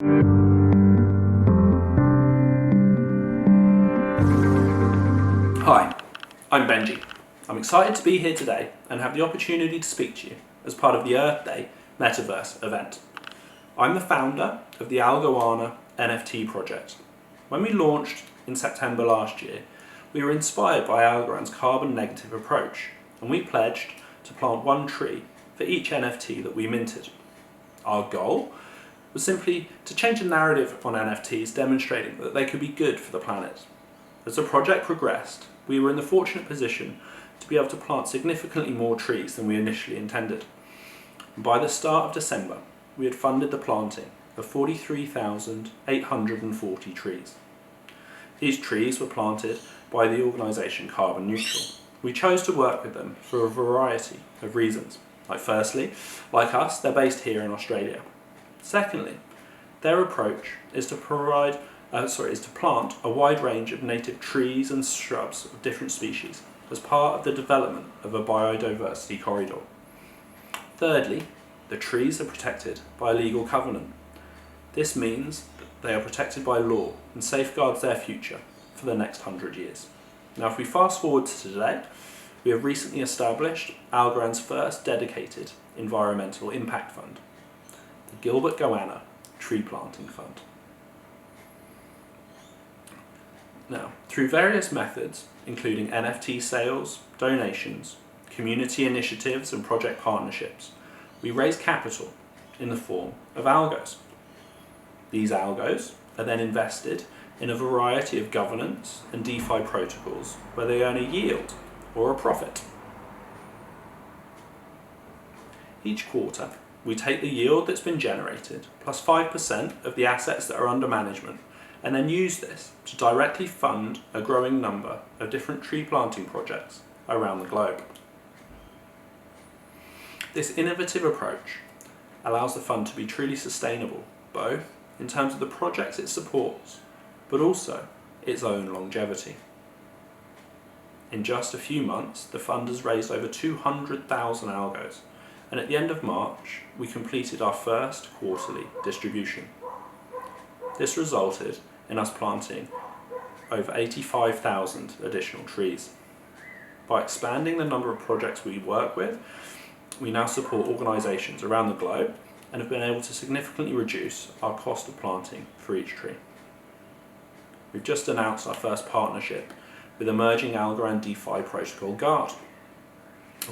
Hi, I'm Benji. I'm excited to be here today and have the opportunity to speak to you as part of the Earth Day Metaverse event. I'm the founder of the Goanna NFT project. When we launched in September last year, we were inspired by Algorand's carbon negative approach, and we pledged to plant one tree for each NFT that we minted. Our goal was simply to change the narrative on NFTs, demonstrating that they could be good for the planet. As the project progressed, we were in the fortunate position to be able to plant significantly more trees than we initially intended. And by the start of December, we had funded the planting of 43,840 trees. These trees were planted by the organisation Carbon Neutral. We chose to work with them for a variety of reasons. Firstly, like us, they're based here in Australia. Secondly, their approach is to plant a wide range of native trees and shrubs of different species as part of the development of a biodiversity corridor. Thirdly, the trees are protected by a legal covenant. This means that they are protected by law and safeguards their future for the next 100 years. Now, if we fast forward to today, we have recently established Algorand's first dedicated environmental impact fund, the Goanna Tree Planting Fund. Now, through various methods, including NFT sales, donations, community initiatives and project partnerships, we raise capital in the form of algos. These algos are then invested in a variety of governance and DeFi protocols where they earn a yield or a profit. Each quarter, we take the yield that's been generated plus 5% of the assets that are under management and then use this to directly fund a growing number of different tree planting projects around the globe. This innovative approach allows the fund to be truly sustainable, both in terms of the projects it supports, but also its own longevity. In just a few months, the fund has raised over 200,000 algos, and at the end of March, we completed our first quarterly distribution. This resulted in us planting over 85,000 additional trees. By expanding the number of projects we work with, we now support organisations around the globe and have been able to significantly reduce our cost of planting for each tree. We've just announced our first partnership with emerging Algorand DeFi protocol Guard.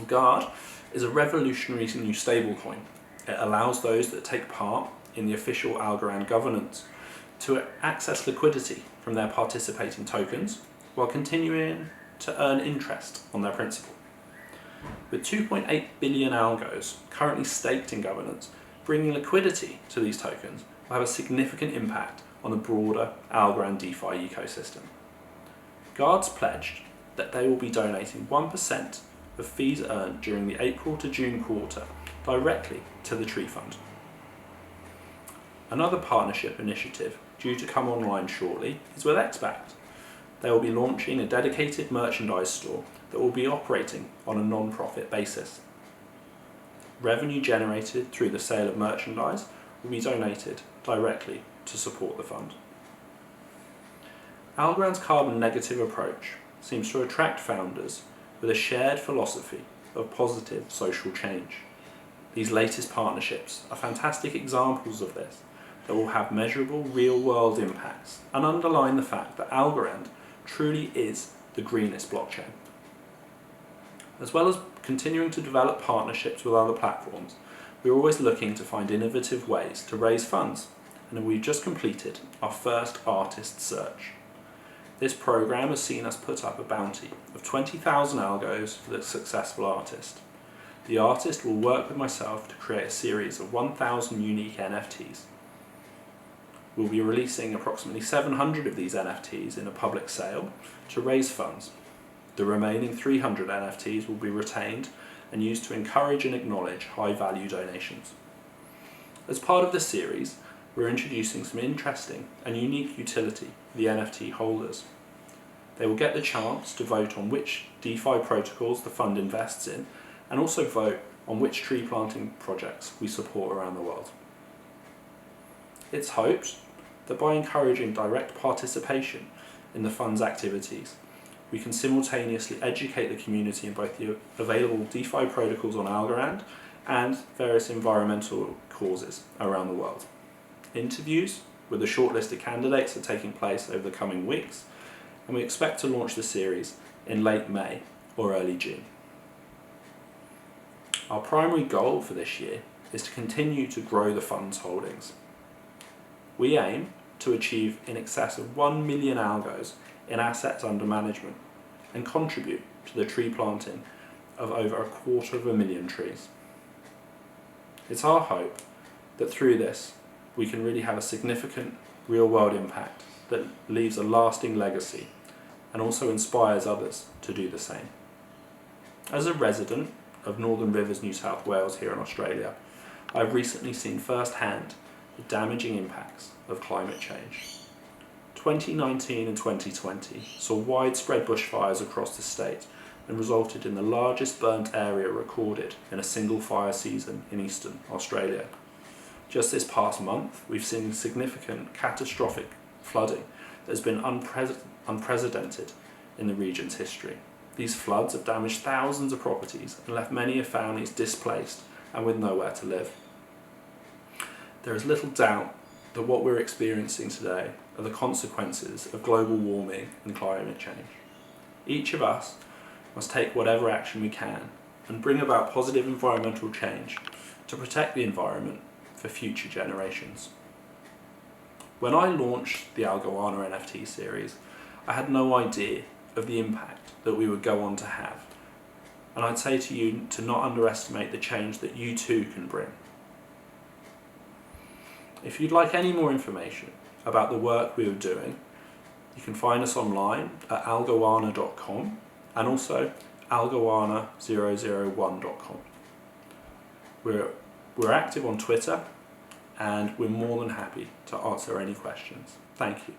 Guard is a revolutionary new stablecoin. It allows those that take part in the official Algorand governance to access liquidity from their participating tokens while continuing to earn interest on their principal. With 2.8 billion algos currently staked in governance, bringing liquidity to these tokens will have a significant impact on the broader Algorand DeFi ecosystem. Guards pledged that they will be donating 1% of fees earned during the April to June quarter directly to the Tree Fund. Another partnership initiative due to come online shortly is with Xbact. They will be launching a dedicated merchandise store that will be operating on a non-profit basis. Revenue generated through the sale of merchandise will be donated directly to support the fund. Algorand's carbon negative approach seems to attract founders with a shared philosophy of positive social change. These latest partnerships are fantastic examples of this that will have measurable real-world impacts and underline the fact that Algorand truly is the greenest blockchain. As well as continuing to develop partnerships with other platforms, we're always looking to find innovative ways to raise funds, and we've just completed our first artist search. This program has seen us put up a bounty of 20,000 algos for the successful artist. The artist will work with myself to create a series of 1,000 unique NFTs. We'll be releasing approximately 700 of these NFTs in a public sale to raise funds. The remaining 300 NFTs will be retained and used to encourage and acknowledge high-value donations. As part of this series, we're introducing some interesting and unique utility for the NFT holders. They will get the chance to vote on which DeFi protocols the fund invests in and also vote on which tree planting projects we support around the world. It's hoped that by encouraging direct participation in the fund's activities, we can simultaneously educate the community in both the available DeFi protocols on Algorand and various environmental causes around the world. Interviews with the shortlisted candidates are taking place over the coming weeks, and we expect to launch the series in late May or early June. Our primary goal for this year is to continue to grow the fund's holdings. We aim to achieve in excess of 1 million algos in assets under management and contribute to the tree planting of over 250,000 trees. It's our hope that through this we can really have a significant real-world impact that leaves a lasting legacy and also inspires others to do the same. As a resident of Northern Rivers, New South Wales here in Australia, I've recently seen firsthand the damaging impacts of climate change. 2019 and 2020 saw widespread bushfires across the state and resulted in the largest burnt area recorded in a single fire season in eastern Australia. Just this past month, we've seen significant catastrophic flooding that has been unprecedented in the region's history. These floods have damaged thousands of properties and left many families displaced and with nowhere to live. There is little doubt that what we're experiencing today are the consequences of global warming and climate change. Each of us must take whatever action we can and bring about positive environmental change to protect the environment for future generations. When I launched the Goanna NFT series, I had no idea of the impact that we would go on to have. And I'd say to you to not underestimate the change that you too can bring. If you'd like any more information about the work we are doing, you can find us online at algoanna.com and also algoanna001.com. We're active on Twitter and we're more than happy to answer any questions. Thank you.